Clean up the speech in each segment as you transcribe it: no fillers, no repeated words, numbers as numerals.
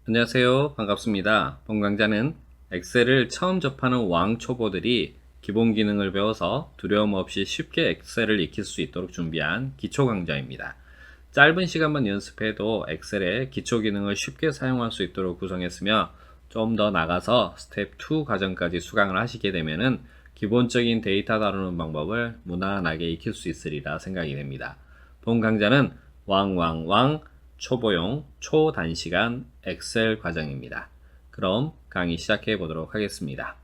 안녕하세요. 반갑습니다. 본 강좌는 엑셀을 처음 접하는 왕초보들이 기본 기능을 배워서 두려움 없이 쉽게 엑셀을 익힐 수 있도록 준비한 기초 강좌입니다. 짧은 시간만 연습해도 엑셀의 기초 기능을 쉽게 사용할 수 있도록 구성했으며, 좀 더 나가서 스텝 2 과정까지 수강을 하시게 되면은 기본적인 데이터 다루는 방법을 무난하게 익힐 수 있으리라 생각이 됩니다. 본 강좌는 왕왕왕 초보용 초단시간 엑셀 과정입니다. 그럼 강의 시작해 보도록 하겠습니다.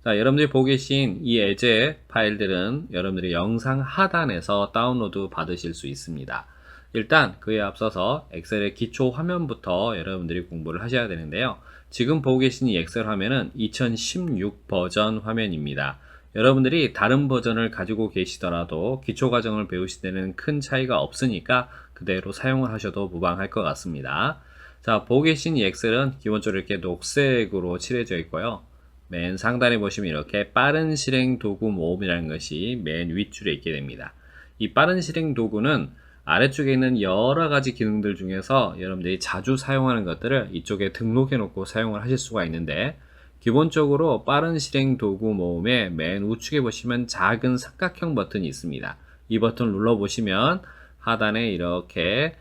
자, 여러분들이 보고 계신 이 예제 파일들은 여러분들이 영상 하단에서 다운로드 받으실 수 있습니다. 일단 그에 앞서서 엑셀의 기초 화면부터 여러분들이 공부를 하셔야 되는데요. 지금 보고 계신 이 엑셀 화면은 2016 버전 화면입니다. 여러분들이 다른 버전을 가지고 계시더라도 기초 과정을 배우실 때는 큰 차이가 없으니까 그대로 사용을 하셔도 무방할 것 같습니다. 자, 보고 계신 이 엑셀은 기본적으로 이렇게 녹색으로 칠해져 있고요. 맨 상단에 보시면 이렇게 빠른 실행 도구 모음이라는 것이 맨 윗줄에 있게 됩니다. 이 빠른 실행 도구는 아래쪽에 있는 여러 가지 기능들 중에서 여러분들이 자주 사용하는 것들을 이쪽에 등록해 놓고 사용을 하실 수가 있는데, 기본적으로 빠른 실행 도구 모음의 맨 우측에 보시면 작은 삼각형 버튼이 있습니다. 이 버튼을 눌러 보시면 하단에 이렇게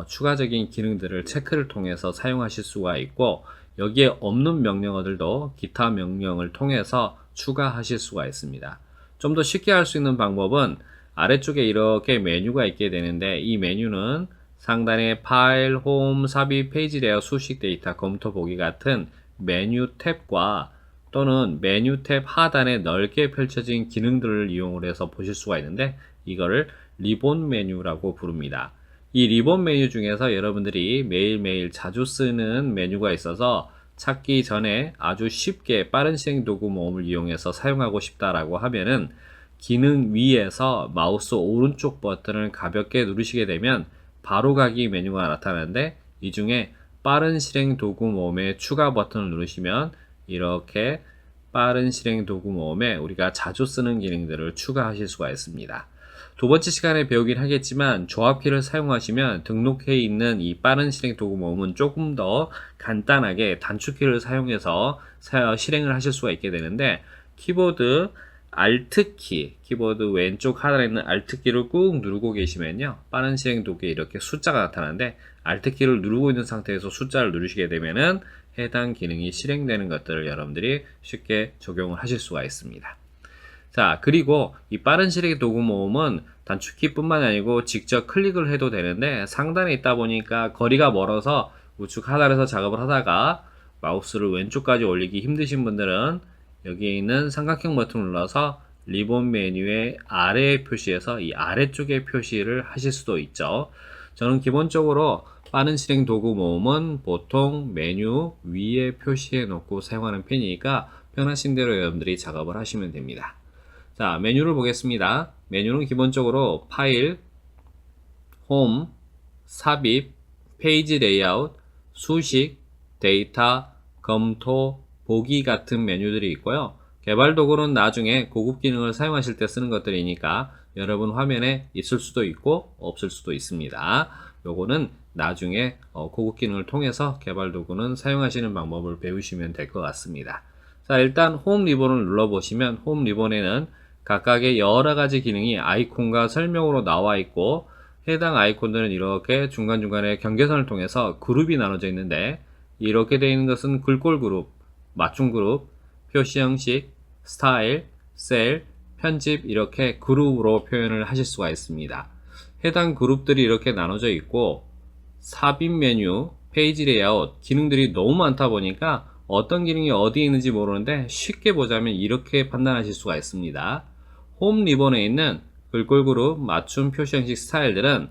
추가적인 기능들을 체크를 통해서 사용하실 수가 있고, 여기에 없는 명령어들도 기타 명령을 통해서 추가하실 수가 있습니다. 좀 더 쉽게 할 수 있는 방법은 아래쪽에 이렇게 메뉴가 있게 되는데, 이 메뉴는 상단에 파일, 홈, 삽입, 페이지 레이아웃, 수식 데이터, 검토 보기 같은 메뉴 탭과 또는 메뉴 탭 하단에 넓게 펼쳐진 기능들을 이용을 해서 보실 수가 있는데, 이거를 리본 메뉴라고 부릅니다. 이 리본 메뉴 중에서 여러분들이 매일매일 자주 쓰는 메뉴가 있어서 찾기 전에 아주 쉽게 빠른 실행 도구 모음을 이용해서 사용하고 싶다라고 하면은, 기능 위에서 마우스 오른쪽 버튼을 가볍게 누르시게 되면 바로가기 메뉴가 나타나는데, 이 중에 빠른 실행 도구 모음의 추가 버튼을 누르시면 이렇게 빠른 실행 도구 모음에 우리가 자주 쓰는 기능들을 추가하실 수가 있습니다. 두 번째 시간에 배우긴 하겠지만, 조합키를 사용하시면 등록해 있는 이 빠른 실행 도구 모음은 조금 더 간단하게 단축키를 사용해서 실행을 하실 수가 있게 되는데, 키보드 Alt키, 키보드 왼쪽 하단에 있는 Alt키를 꾹 누르고 계시면요, 빠른 실행 도구에 이렇게 숫자가 나타나는데, Alt키를 누르고 있는 상태에서 숫자를 누르시게 되면은 해당 기능이 실행되는 것들을 여러분들이 쉽게 적용을 하실 수가 있습니다. 자, 그리고 이 빠른 실행 도구 모음은 단축키 뿐만 아니고 직접 클릭을 해도 되는데, 상단에 있다 보니까 거리가 멀어서 우측 하단에서 작업을 하다가 마우스를 왼쪽까지 올리기 힘드신 분들은 여기에 있는 삼각형 버튼을 눌러서 리본 메뉴의 아래 표시에서 이 아래쪽에 표시를 하실 수도 있죠. 저는 기본적으로 빠른 실행 도구 모음은 보통 메뉴 위에 표시해 놓고 사용하는 편이니까 편하신 대로 여러분들이 작업을 하시면 됩니다. 자, 메뉴를 보겠습니다. 메뉴는 기본적으로 파일, 홈, 삽입, 페이지 레이아웃, 수식, 데이터, 검토, 보기 같은 메뉴들이 있고요. 개발 도구는 나중에 고급 기능을 사용하실 때 쓰는 것들이니까 여러분 화면에 있을 수도 있고 없을 수도 있습니다. 요거는 나중에 고급 기능을 통해서 개발 도구는 사용하시는 방법을 배우시면 될 것 같습니다. 자, 일단 홈 리본을 눌러보시면 홈 리본에는 각각의 여러 가지 기능이 아이콘과 설명으로 나와 있고, 해당 아이콘들은 이렇게 중간중간에 경계선을 통해서 그룹이 나눠져 있는데, 이렇게 되어 있는 것은 글꼴 그룹, 맞춤 그룹, 표시 형식, 스타일, 셀, 편집, 이렇게 그룹으로 표현을 하실 수가 있습니다. 해당 그룹들이 이렇게 나눠져 있고, 삽입 메뉴, 페이지 레이아웃, 기능들이 너무 많다 보니까 어떤 기능이 어디에 있는지 모르는데, 쉽게 보자면 이렇게 판단하실 수가 있습니다. 홈 리본에 있는 글꼴 그룹, 맞춤, 표시 형식, 스타일들은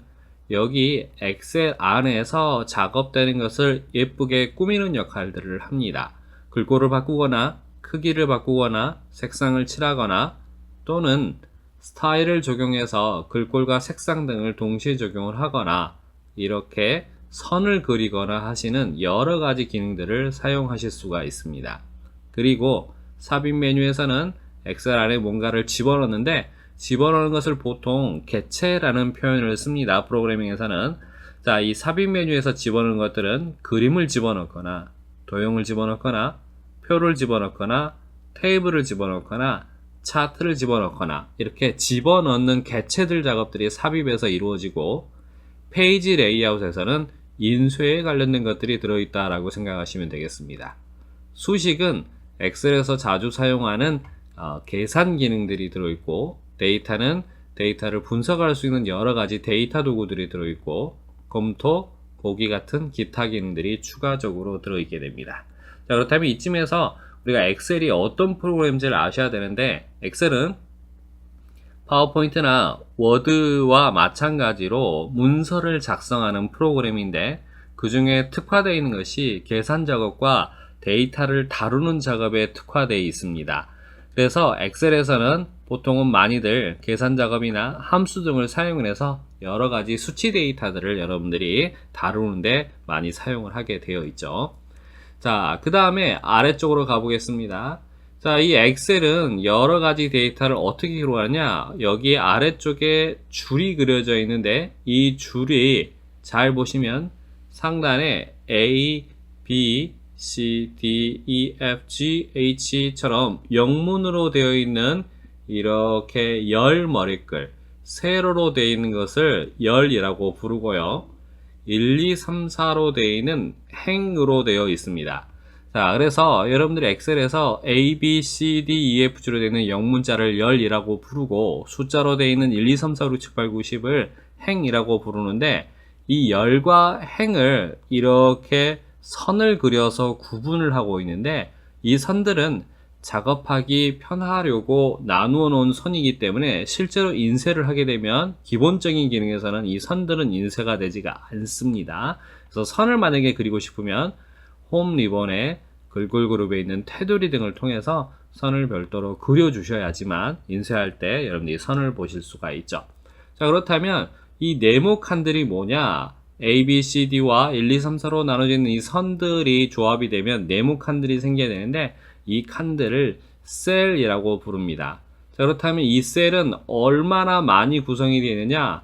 여기 엑셀 안에서 작업되는 것을 예쁘게 꾸미는 역할들을 합니다. 글꼴을 바꾸거나 크기를 바꾸거나 색상을 칠하거나 또는 스타일을 적용해서 글꼴과 색상 등을 동시에 적용을 하거나 이렇게 선을 그리거나 하시는 여러 가지 기능들을 사용하실 수가 있습니다. 그리고 삽입 메뉴에서는 엑셀 안에 뭔가를 집어넣는데, 집어넣는 것을 보통 개체라는 표현을 씁니다. 프로그래밍에서는. 자, 이 삽입 메뉴에서 집어넣는 것들은 그림을 집어넣거나 도형을 집어넣거나 표를 집어넣거나 테이블을 집어넣거나 차트를 집어넣거나 이렇게 집어넣는 개체들 작업들이 삽입에서 이루어지고, 페이지 레이아웃에서는 인쇄에 관련된 것들이 들어있다라고 생각하시면 되겠습니다. 수식은 엑셀에서 자주 사용하는 계산 기능들이 들어있고, 데이터는 데이터를 분석할 수 있는 여러가지 데이터 도구들이 들어있고, 검토, 보기 같은 기타 기능들이 추가적으로 들어있게 됩니다. 자, 그렇다면 이쯤에서 우리가 엑셀이 어떤 프로그램인지를 아셔야 되는데, 엑셀은 파워포인트나 워드와 마찬가지로 문서를 작성하는 프로그램인데, 그 중에 특화되어 있는 것이 계산 작업과 데이터를 다루는 작업에 특화되어 있습니다. 그래서 엑셀에서는 보통은 많이들 계산 작업이나 함수 등을 사용을 해서 여러가지 수치 데이터들을 여러분들이 다루는데 많이 사용을 하게 되어 있죠. 자, 그 다음에 아래쪽으로 가보겠습니다. 자, 이 엑셀은 여러가지 데이터를 어떻게 기록하느냐, 여기 아래쪽에 줄이 그려져 있는데, 이 줄이 잘 보시면 상단에 A, B, C, D, E, F, G, H처럼 영문으로 되어 있는 이렇게 열 머리글, 세로로 되어 있는 것을 열이라고 부르고요. 1, 2, 3, 4로 되어 있는 행으로 되어 있습니다. 자, 그래서 여러분들이 엑셀에서 A, B, C, D, E, F, G로 되어 있는 영문자를 열이라고 부르고, 숫자로 되어 있는 1, 2, 3, 4, 5, 6, 7, 8, 9, 10을 행이라고 부르는데, 이 열과 행을 이렇게 선을 그려서 구분을 하고 있는데, 이 선들은 작업하기 편하려고 나누어 놓은 선이기 때문에 실제로 인쇄를 하게 되면 기본적인 기능에서는 이 선들은 인쇄가 되지가 않습니다. 그래서 선을 만약에 그리고 싶으면 홈 리본에 글꼴 그룹에 있는 테두리 등을 통해서 선을 별도로 그려 주셔야지만 인쇄할 때 여러분들이 선을 보실 수가 있죠. 자, 그렇다면 이 네모 칸들이 뭐냐? A, B, C, D와 1, 2, 3, 4로 나눠져 있는 이 선들이 조합이 되면 네모 칸들이 생겨야 되는데, 이 칸들을 셀이라고 부릅니다. 자, 그렇다면 이 셀은 얼마나 많이 구성이 되어 있느냐?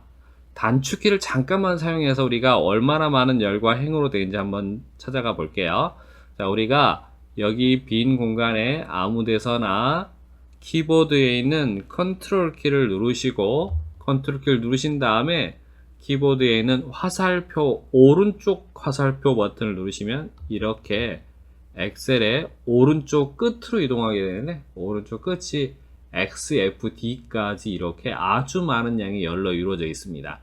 단축키를 잠깐만 사용해서 우리가 얼마나 많은 열과 행으로 되어 있는지 한번 찾아가 볼게요. 자, 우리가 여기 빈 공간에 아무 데서나 키보드에 있는 컨트롤 키를 누르시고, 컨트롤 키를 누르신 다음에 키보드에 있는 화살표, 오른쪽 화살표 버튼을 누르시면 이렇게 엑셀의 오른쪽 끝으로 이동하게 되는데, 오른쪽 끝이 XFD까지 이렇게 아주 많은 양의 열로 이루어져 있습니다.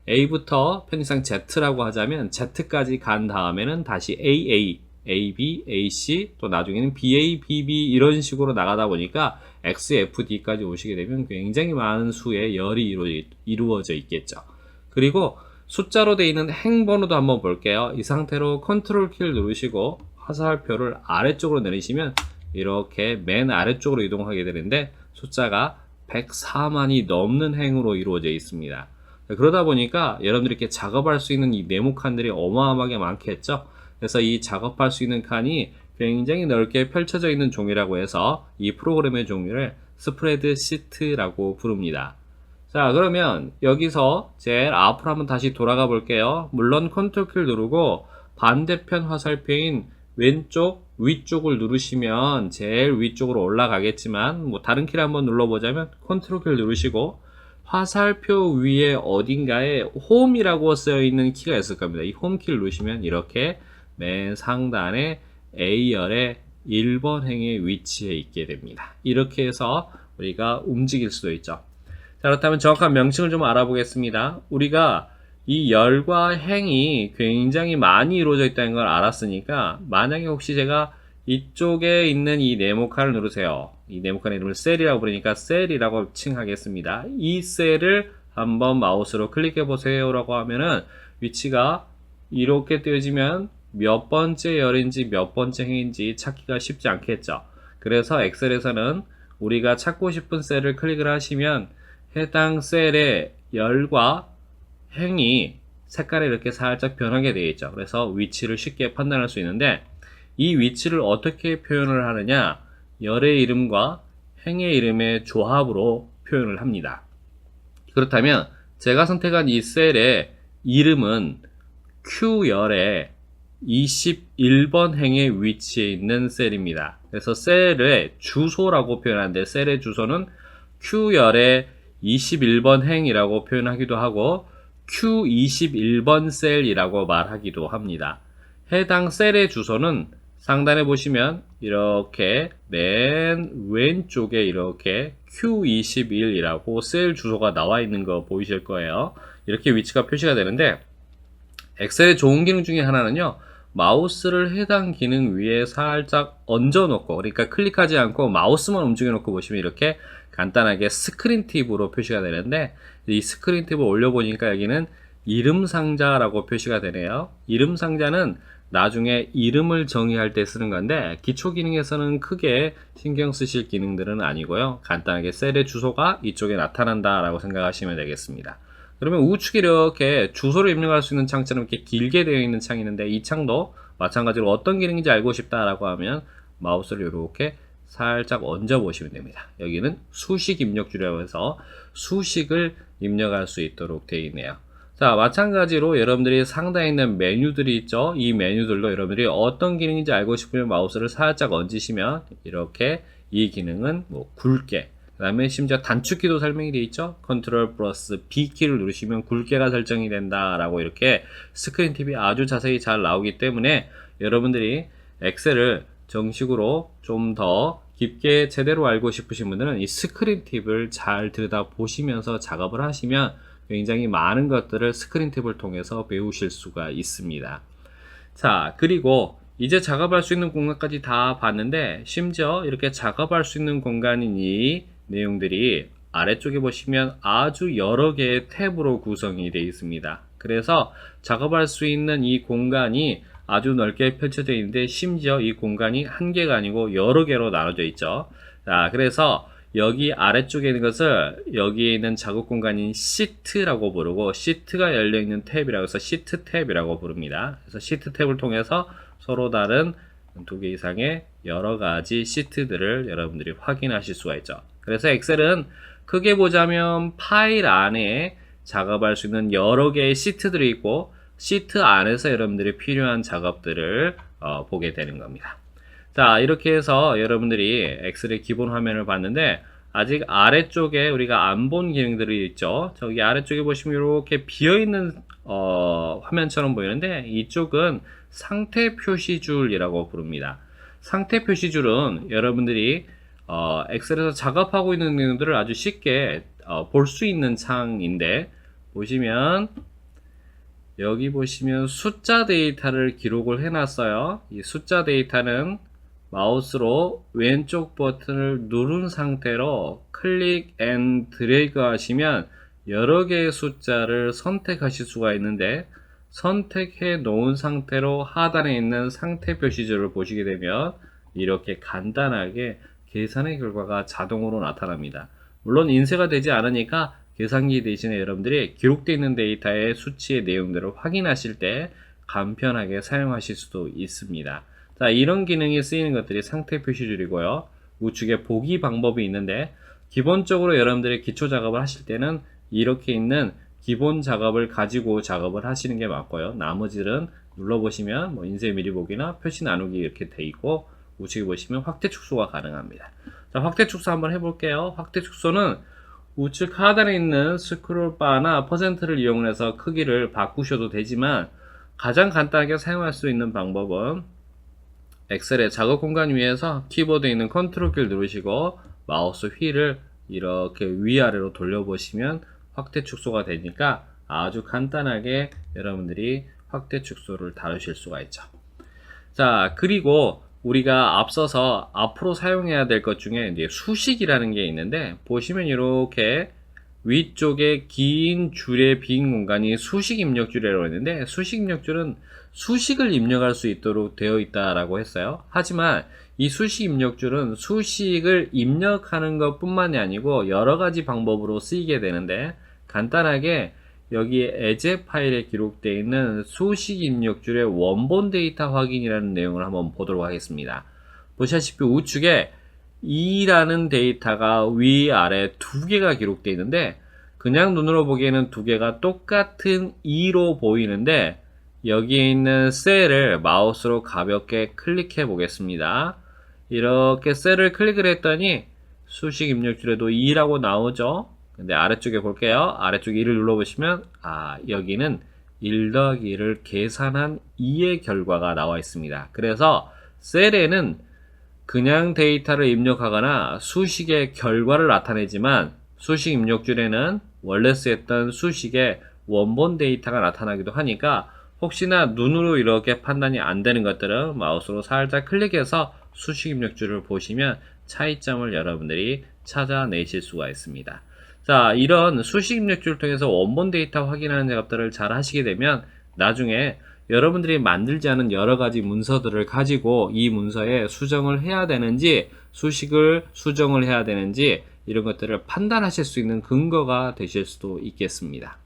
A부터 편의상 Z라고 하자면 Z까지 간 다음에는 다시 AA, AB, AC, 또 나중에는 BA, BB 이런 식으로 나가다 보니까 XFD까지 오시게 되면 굉장히 많은 수의 열이 이루어져 있겠죠. 그리고 숫자로 되어 있는 행 번호도 한번 볼게요. 이 상태로 컨트롤 키를 누르시고 화살표를 아래쪽으로 내리시면 이렇게 맨 아래쪽으로 이동하게 되는데, 숫자가 104만이 넘는 행으로 이루어져 있습니다. 그러다 보니까 여러분들이 이렇게 작업할 수 있는 이 네모 칸들이 어마어마하게 많겠죠. 그래서 이 작업할 수 있는 칸이 굉장히 넓게 펼쳐져 있는 종이라고 해서 이 프로그램의 종류를 스프레드시트라고 부릅니다. 자, 그러면 여기서 제일 앞으로 한번 다시 돌아가 볼게요. 물론 컨트롤 키를 누르고 반대편 화살표인 왼쪽 위쪽을 누르시면 제일 위쪽으로 올라가겠지만, 뭐 다른 키를 한번 눌러보자면 컨트롤 키를 누르시고 화살표 위에 어딘가에 홈이라고 쓰여 있는 키가 있을 겁니다. 이 홈 키를 누르시면 이렇게 맨 상단에 A열의 1번 행의 위치에 있게 됩니다. 이렇게 해서 우리가 움직일 수도 있죠. 자, 그렇다면 정확한 명칭을 좀 알아보겠습니다. 우리가 이 열과 행이 굉장히 많이 이루어져 있다는 걸 알았으니까, 만약에 혹시 제가 이쪽에 있는 이 네모칸을 누르세요. 이 네모칸의 이름을 셀이라고 부르니까 셀이라고 칭하겠습니다. 이 셀을 한번 마우스로 클릭해 보세요 라고 하면은 위치가 이렇게 띄어지면 몇 번째 열인지 몇 번째 행인지 찾기가 쉽지 않겠죠. 그래서 엑셀에서는 우리가 찾고 싶은 셀을 클릭을 하시면 해당 셀의 열과 행이 색깔이 이렇게 살짝 변하게 되어 있죠. 그래서 위치를 쉽게 판단할 수 있는데, 이 위치를 어떻게 표현을 하느냐, 열의 이름과 행의 이름의 조합으로 표현을 합니다. 그렇다면 제가 선택한 이 셀의 이름은 Q열의 21번 행에 위치해 있는 셀입니다. 그래서 셀의 주소라고 표현하는데 셀의 주소는 Q열의 21번 행이라고 표현하기도 하고 Q21번 셀이라고 말하기도 합니다. 해당 셀의 주소는 상단에 보시면 이렇게 맨 왼쪽에 이렇게 Q21이라고 셀 주소가 나와 있는 거 보이실 거예요. 이렇게 위치가 표시가 되는데 엑셀의 좋은 기능 중에 하나는요, 마우스를 해당 기능 위에 살짝 얹어 놓고, 그러니까 클릭하지 않고 마우스만 움직여 놓고 보시면 이렇게 간단하게 스크린 팁으로 표시가 되는데, 이 스크린 팁을 올려보니까 여기는 이름 상자라고 표시가 되네요. 이름 상자는 나중에 이름을 정의할 때 쓰는 건데, 기초 기능에서는 크게 신경 쓰실 기능들은 아니고요. 간단하게 셀의 주소가 이쪽에 나타난다라고 생각하시면 되겠습니다. 그러면 우측에 이렇게 주소를 입력할 수 있는 창처럼 이렇게 길게 되어 있는 창이 있는데, 이 창도 마찬가지로 어떤 기능인지 알고 싶다라고 하면 마우스를 이렇게 살짝 얹어 보시면 됩니다. 여기는 수식 입력줄이라고 해서 수식을 입력할 수 있도록 되어 있네요. 자, 마찬가지로 여러분들이 상단에 있는 메뉴들이 있죠. 이 메뉴들도 여러분들이 어떤 기능인지 알고 싶으면 마우스를 살짝 얹으시면 이렇게 이 기능은 뭐 굵게, 그 다음에 심지어 단축키도 설명이 되어 있죠. 컨트롤 플러스 B키를 누르시면 굵게가 설정이 된다라고 이렇게 스크린 팁이 아주 자세히 잘 나오기 때문에 여러분들이 엑셀을 정식으로 좀 더 깊게 제대로 알고 싶으신 분들은 이 스크린 팁을 잘 들여다 보시면서 작업을 하시면 굉장히 많은 것들을 스크린 팁을 통해서 배우실 수가 있습니다. 자, 그리고 이제 작업할 수 있는 공간까지 다 봤는데, 심지어 이렇게 작업할 수 있는 공간인 이 내용들이 아래쪽에 보시면 아주 여러 개의 탭으로 구성이 되어 있습니다. 그래서 작업할 수 있는 이 공간이 아주 넓게 펼쳐져 있는데, 심지어 이 공간이 한 개가 아니고 여러 개로 나눠져 있죠. 자, 그래서 여기 아래쪽에 있는 것을 여기에 있는 작업 공간인 시트라고 부르고, 시트가 열려있는 탭이라고 해서 시트 탭이라고 부릅니다. 그래서 시트 탭을 통해서 서로 다른 두 개 이상의 여러 가지 시트들을 여러분들이 확인하실 수가 있죠. 그래서 엑셀은 크게 보자면 파일 안에 작업할 수 있는 여러 개의 시트들이 있고, 시트 안에서 여러분들이 필요한 작업들을 보게 되는 겁니다. 자, 이렇게 해서 여러분들이 엑셀의 기본 화면을 봤는데, 아직 아래쪽에 우리가 안 본 기능들이 있죠. 저기 아래쪽에 보시면 이렇게 비어있는 화면처럼 보이는데, 이쪽은 상태 표시줄이라고 부릅니다. 상태 표시줄은 여러분들이 엑셀에서 작업하고 있는 내용들을 아주 쉽게 볼 수 있는 창인데, 보시면 여기 보시면 숫자 데이터를 기록을 해놨어요. 이 숫자 데이터는 마우스로 왼쪽 버튼을 누른 상태로 클릭 앤 드래그 하시면 여러 개의 숫자를 선택하실 수가 있는데, 선택해 놓은 상태로 하단에 있는 상태 표시줄을 보시게 되면 이렇게 간단하게 계산의 결과가 자동으로 나타납니다. 물론 인쇄가 되지 않으니까 계산기 대신에 여러분들이 기록되어 있는 데이터의 수치의 내용들을 확인하실 때 간편하게 사용하실 수도 있습니다. 자, 이런 기능이 쓰이는 것들이 상태 표시줄이고요. 우측에 보기 방법이 있는데, 기본적으로 여러분들이 기초 작업을 하실 때는 이렇게 있는 기본 작업을 가지고 작업을 하시는 게 맞고요. 나머지는 눌러보시면 뭐 인쇄 미리 보기나 표시 나누기 이렇게 돼 있고, 우측에 보시면 확대 축소가 가능합니다. 자, 확대 축소 한번 해볼게요. 확대 축소는 우측 하단에 있는 스크롤바나 퍼센트를 이용해서 크기를 바꾸셔도 되지만, 가장 간단하게 사용할 수 있는 방법은 엑셀의 작업 공간 위에서 키보드에 있는 컨트롤 키를 누르시고 마우스 휠을 이렇게 위아래로 돌려보시면 확대 축소가 되니까 아주 간단하게 여러분들이 확대 축소를 다루실 수가 있죠. 자, 그리고 우리가 앞서서 앞으로 사용해야 될 것 중에 이제 수식이라는 게 있는데, 보시면 이렇게 위쪽에 긴 줄의 빈 공간이 수식 입력줄이라고 했는데, 수식 입력줄은 수식을 입력할 수 있도록 되어 있다라고 했어요. 하지만 이 수식 입력줄은 수식을 입력하는 것 뿐만이 아니고 여러 가지 방법으로 쓰이게 되는데, 간단하게 여기 에제 파일에 기록되어 있는 수식 입력줄의 원본 데이터 확인이라는 내용을 한번 보도록 하겠습니다. 보시다시피 우측에 2라는 데이터가 위아래 두 개가 기록되어 있는데, 그냥 눈으로 보기에는 두 개가 똑같은 2로 보이는데, 여기에 있는 셀을 마우스로 가볍게 클릭해 보겠습니다. 이렇게 셀을 클릭을 했더니 수식 입력줄에도 2라고 나오죠. 근데 아래쪽에 볼게요. 아래쪽 2를 눌러보시면 여기는 1 더하기 1을 계산한 2의 결과가 나와 있습니다. 그래서 셀에는 그냥 데이터를 입력하거나 수식의 결과를 나타내지만 수식 입력줄에는 원래 쓰였던 수식의 원본 데이터가 나타나기도 하니까 혹시나 눈으로 이렇게 판단이 안 되는 것들은 마우스로 살짝 클릭해서 수식 입력줄을 보시면 차이점을 여러분들이 찾아내실 수가 있습니다. 자, 이런 수식 입력줄을 통해서 원본 데이터 확인하는 작업들을 잘 하시게 되면 나중에 여러분들이 만들지 않은 여러 가지 문서들을 가지고 이 문서에 수정을 해야 되는지 수식을 수정을 해야 되는지 이런 것들을 판단하실 수 있는 근거가 되실 수도 있겠습니다.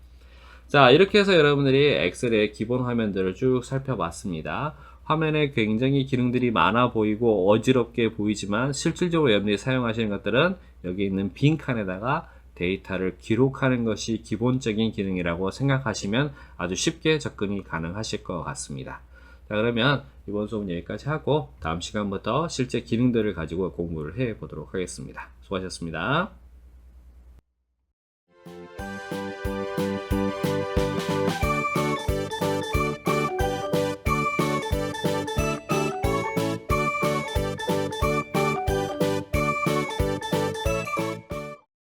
자, 이렇게 해서 여러분들이 엑셀의 기본 화면들을 쭉 살펴봤습니다. 화면에 굉장히 기능들이 많아 보이고 어지럽게 보이지만 실질적으로 여러분들이 사용하시는 것들은 여기 있는 빈 칸에다가 데이터를 기록하는 것이 기본적인 기능이라고 생각하시면 아주 쉽게 접근이 가능하실 것 같습니다. 자, 그러면 이번 수업은 여기까지 하고 다음 시간부터 실제 기능들을 가지고 공부를 해 보도록 하겠습니다. 수고하셨습니다.